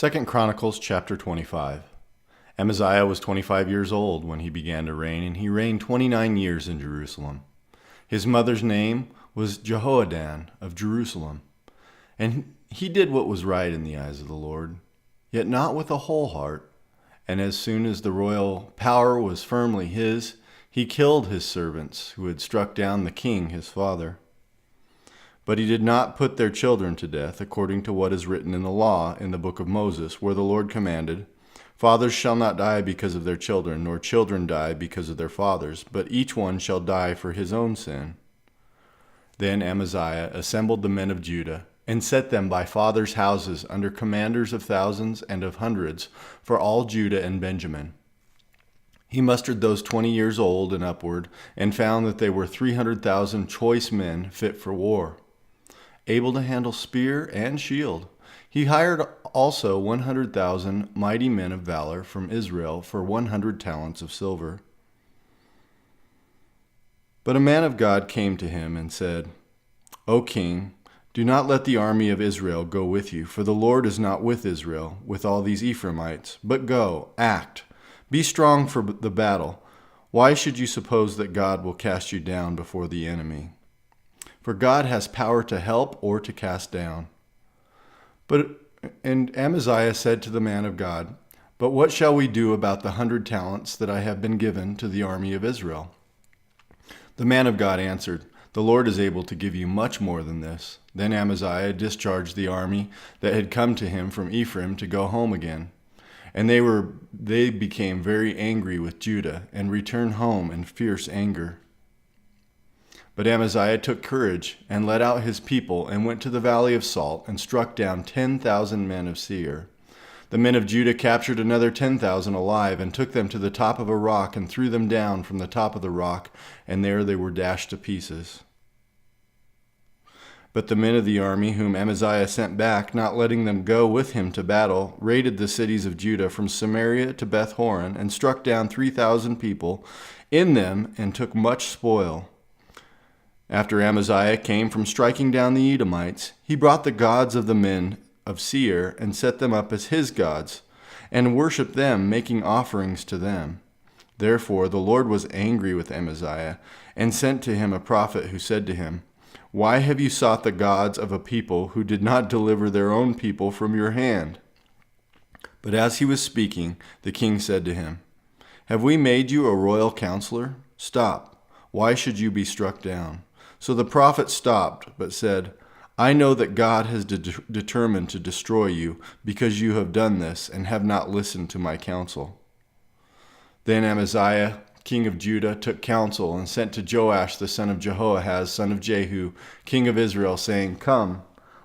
2 Chronicles chapter 25. Amaziah was 25 years old when he began to reign, and he reigned 29 years in Jerusalem. His mother's name was Jehoadan of Jerusalem, and he did what was right in the eyes of the Lord, yet not with a whole heart. And as soon as the royal power was firmly his, he killed his servants who had struck down the king his father. But he did not put their children to death, according to what is written in the law in the book of Moses, where the Lord commanded, "Fathers shall not die because of their children, nor children die because of their fathers, but each one shall die for his own sin." Then Amaziah assembled the men of Judah, and set them by fathers' houses under commanders of thousands and of hundreds for all Judah and Benjamin. He mustered those 20 years old and upward, and found that they were 300,000 choice men fit for war, able to handle spear and shield. He hired also 100,000 mighty men of valor from Israel for 100 talents of silver. But a man of God came to him and said, "O king, do not let the army of Israel go with you, for the Lord is not with Israel, with all these Ephraimites. But go, act, be strong for the battle. Why should you suppose that God will cast you down before the enemy? For God has power to help or to cast down." And Amaziah said to the man of God, "But what shall we do about the 100 talents that I have been given to the army of Israel?" The man of God answered, "The Lord is able to give you much more than this." Then Amaziah discharged the army that had come to him from Ephraim to go home again. And they became very angry with Judah and returned home in fierce anger. But Amaziah took courage and led out his people and went to the valley of Salt and struck down 10,000 men of Seir. The men of Judah captured another 10,000 alive and took them to the top of a rock and threw them down from the top of the rock, and there they were dashed to pieces. But the men of the army whom Amaziah sent back, not letting them go with him to battle, raided the cities of Judah from Samaria to Beth Horon and struck down 3,000 people in them and took much spoil. After Amaziah came from striking down the Edomites, he brought the gods of the men of Seir and set them up as his gods, and worshipped them, making offerings to them. Therefore the Lord was angry with Amaziah, and sent to him a prophet who said to him, "Why have you sought the gods of a people who did not deliver their own people from your hand?" But as he was speaking, the king said to him, "Have we made you a royal counselor? Stop. Why should you be struck down?" So the prophet stopped, but said, "I know that God has determined to destroy you, because you have done this and have not listened to my counsel." Then Amaziah, king of Judah, took counsel and sent to Joash the son of Jehoahaz, son of Jehu, king of Israel, saying, "Come,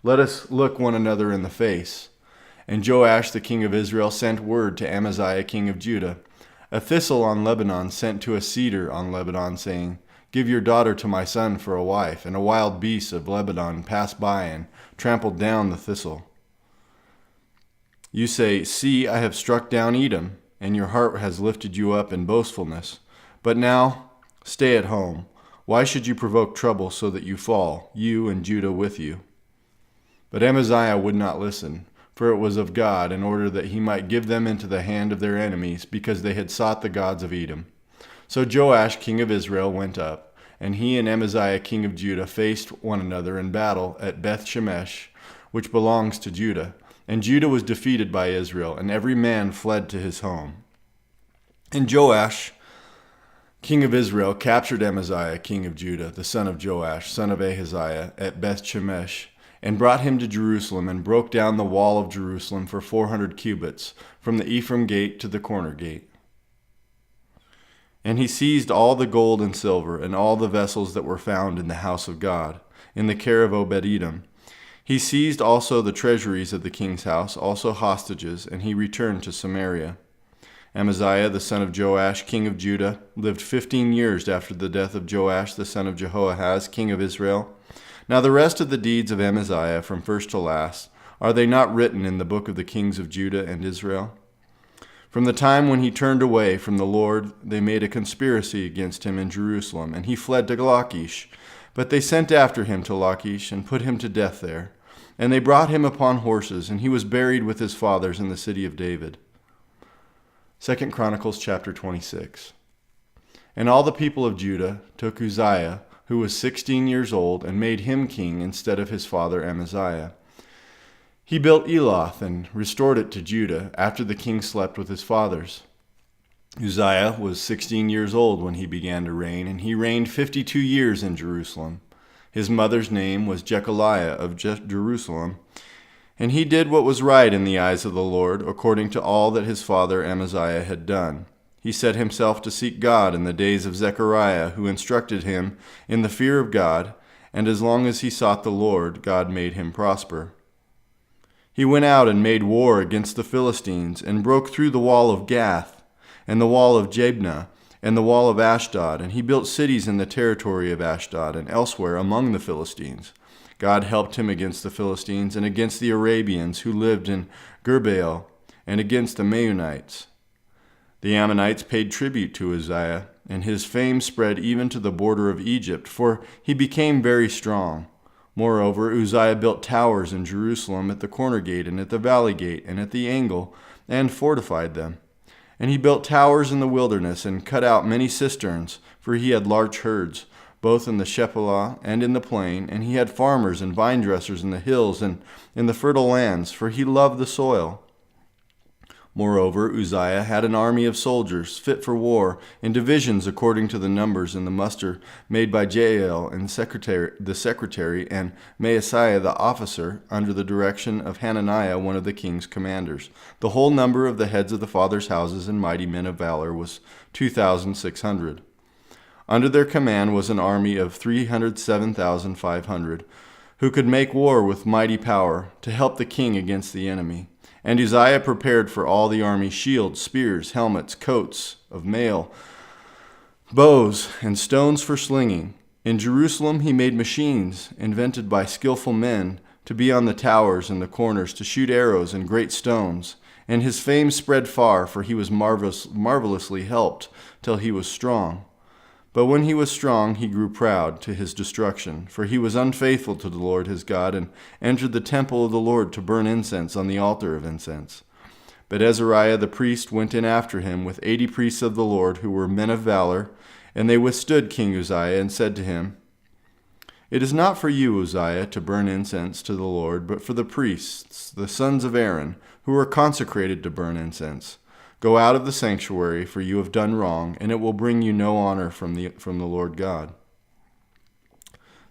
let us look one another in the face." And Joash the king of Israel sent word to Amaziah king of Judah, "A thistle on Lebanon sent to a cedar on Lebanon, saying, 'Give your daughter to my son for a wife,' and a wild beast of Lebanon passed by and trampled down the thistle. You say, 'See, I have struck down Edom,' and your heart has lifted you up in boastfulness. But now, stay at home. Why should you provoke trouble so that you fall, you and Judah with you?" But Amaziah would not listen, for it was of God, in order that he might give them into the hand of their enemies, because they had sought the gods of Edom. So Joash king of Israel went up, and he and Amaziah king of Judah faced one another in battle at Beth Shemesh, which belongs to Judah. And Judah was defeated by Israel, and every man fled to his home. And Joash king of Israel captured Amaziah king of Judah, the son of Joash, son of Ahaziah, at Beth Shemesh, and brought him to Jerusalem, and broke down the wall of Jerusalem for 400 cubits, from the Ephraim gate to the corner gate. And he seized all the gold and silver, and all the vessels that were found in the house of God, in the care of Obed-Edom. He seized also the treasuries of the king's house, also hostages, and he returned to Samaria. Amaziah the son of Joash king of Judah lived 15 years after the death of Joash the son of Jehoahaz king of Israel. Now the rest of the deeds of Amaziah from first to last, are they not written in the book of the kings of Judah and Israel? From the time when he turned away from the Lord, they made a conspiracy against him in Jerusalem, and he fled to Lachish. But they sent after him to Lachish and put him to death there. And they brought him upon horses, and he was buried with his fathers in the city of David. 2 Chronicles chapter 26. And all the people of Judah took Uzziah, who was 16 years old, and made him king instead of his father Amaziah. He built Eloth and restored it to Judah after the king slept with his fathers. Uzziah was 16 years old when he began to reign, and he reigned 52 years in Jerusalem. His mother's name was Jechaliah of Jerusalem, and he did what was right in the eyes of the Lord, according to all that his father Amaziah had done. He set himself to seek God in the days of Zechariah, who instructed him in the fear of God, and as long as he sought the Lord, God made him prosper. He went out and made war against the Philistines, and broke through the wall of Gath, and the wall of Jabneh, and the wall of Ashdod, and he built cities in the territory of Ashdod and elsewhere among the Philistines. God helped him against the Philistines and against the Arabians who lived in Gurbaal, and against the Maonites. The Ammonites paid tribute to Uzziah, and his fame spread even to the border of Egypt, for he became very strong. Moreover, Uzziah built towers in Jerusalem at the corner gate and at the valley gate and at the angle, and fortified them. And he built towers in the wilderness and cut out many cisterns, for he had large herds, both in the Shephelah and in the plain, and he had farmers and vine dressers in the hills and in the fertile lands, for he loved the soil. Moreover, Uzziah had an army of soldiers, fit for war, in divisions according to the numbers in the muster made by Jael and the secretary, and Maaseiah the officer, under the direction of Hananiah, one of the king's commanders. The whole number of the heads of the fathers' houses and mighty men of valor was 2,600. Under their command was an army of 307,500, who could make war with mighty power, to help the king against the enemy. And Uzziah prepared for all the army shields, spears, helmets, coats of mail, bows, and stones for slinging. In Jerusalem he made machines, invented by skillful men, to be on the towers and the corners, to shoot arrows and great stones. And his fame spread far, for he was marvelously helped, till he was strong. But when he was strong, he grew proud, to his destruction, for he was unfaithful to the Lord his God, and entered the temple of the Lord to burn incense on the altar of incense. But Azariah the priest went in after him with 80 priests of the Lord, who were men of valor, and they withstood King Uzziah, and said to him, "It is not for you, Uzziah, to burn incense to the Lord, but for the priests, the sons of Aaron, who are consecrated to burn incense. Go out of the sanctuary, for you have done wrong, and it will bring you no honor from the Lord God."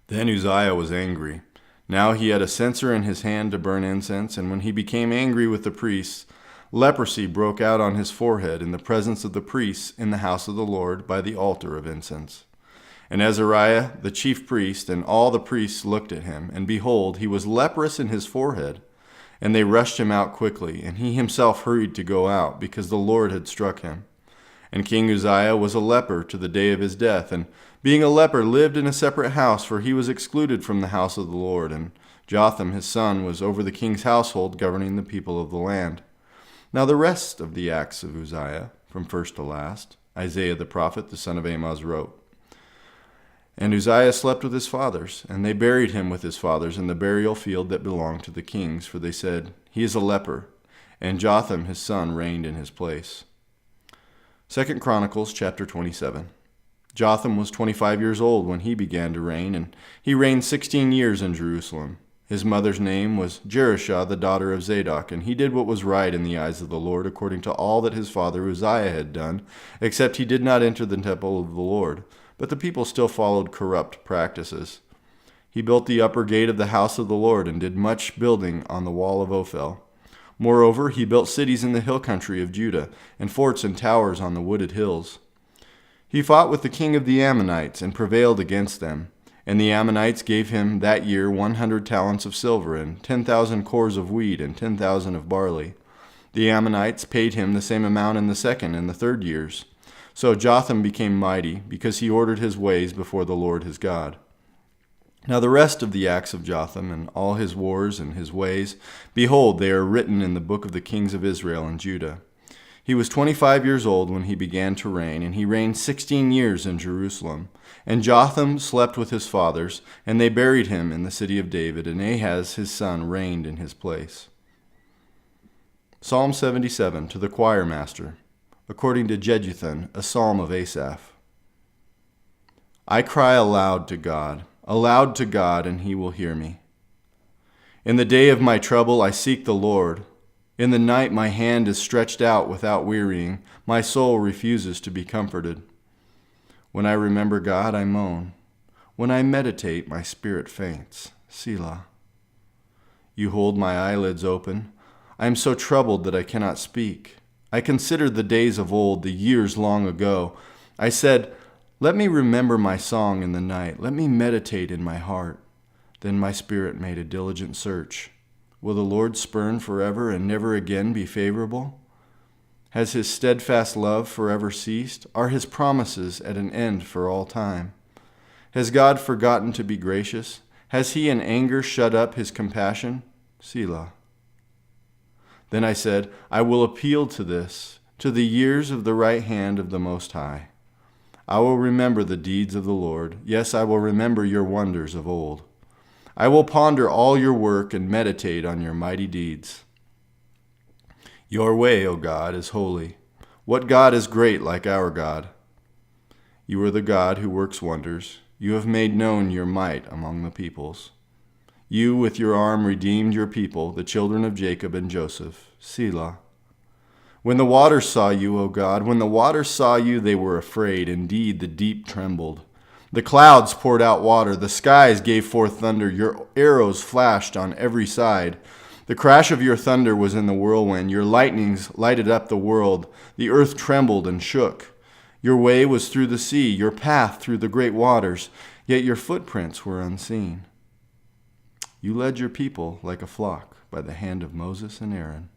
Then Uzziah was angry. Now he had a censer in his hand to burn incense, and when he became angry with the priests, leprosy broke out on his forehead in the presence of the priests in the house of the Lord by the altar of incense. And Azariah, the chief priest, and all the priests looked at him, and behold, he was leprous in his forehead. And they rushed him out quickly, and he himself hurried to go out, because the Lord had struck him. And King Uzziah was a leper to the day of his death, and being a leper lived in a separate house, for he was excluded from the house of the Lord. And Jotham his son was over the king's household, governing the people of the land. Now the rest of the acts of Uzziah, from first to last, Isaiah the prophet, the son of Amoz, wrote. And Uzziah slept with his fathers, and they buried him with his fathers in the burial field that belonged to the kings, for they said, "He is a leper." And Jotham his son reigned in his place. 2 Chronicles chapter 27. Jotham was 25 years old when he began to reign, and he reigned 16 years in Jerusalem. His mother's name was Jerushah, the daughter of Zadok, and he did what was right in the eyes of the Lord, according to all that his father Uzziah had done, except he did not enter the temple of the Lord. But the people still followed corrupt practices. He built the upper gate of the house of the Lord and did much building on the wall of Ophel. Moreover, he built cities in the hill country of Judah, and forts and towers on the wooded hills. He fought with the king of the Ammonites and prevailed against them. And the Ammonites gave him that year 100 talents of silver, and 10,000 cores of wheat, and 10,000 of barley. The Ammonites paid him the same amount in the second and the third years. So Jotham became mighty, because he ordered his ways before the Lord his God. Now the rest of the acts of Jotham, and all his wars and his ways, behold, they are written in the book of the kings of Israel and Judah. He was 25 years old when he began to reign, and he reigned 16 years in Jerusalem. And Jotham slept with his fathers, and they buried him in the city of David, and Ahaz his son reigned in his place. Psalm 77 to the choir master, according to Jeduthun, a psalm of Asaph. I cry aloud to God, and he will hear me. In the day of my trouble I seek the Lord. In the night my hand is stretched out without wearying. My soul refuses to be comforted. When I remember God, I moan. When I meditate, my spirit faints. Selah. You hold my eyelids open. I am so troubled that I cannot speak. I consider the days of old, the years long ago. I said, let me remember my song in the night. Let me meditate in my heart. Then my spirit made a diligent search. Will the Lord spurn forever and never again be favorable? Has his steadfast love forever ceased? Are his promises at an end for all time? Has God forgotten to be gracious? Has he in anger shut up his compassion? Selah. Then I said, I will appeal to the years of the right hand of the Most High. I will remember the deeds of the Lord. Yes, I will remember your wonders of old. I will ponder all your work and meditate on your mighty deeds. Your way, O God, is holy. What God is great like our God? You are the God who works wonders. You have made known your might among the peoples. You with your arm redeemed your people, the children of Jacob and Joseph. Selah. When the waters saw you, O God, when the waters saw you, they were afraid. Indeed, the deep trembled. The clouds poured out water. The skies gave forth thunder. Your arrows flashed on every side. The crash of your thunder was in the whirlwind. Your lightnings lighted up the world. The earth trembled and shook. Your way was through the sea, your path through the great waters, yet your footprints were unseen. You led your people like a flock by the hand of Moses and Aaron.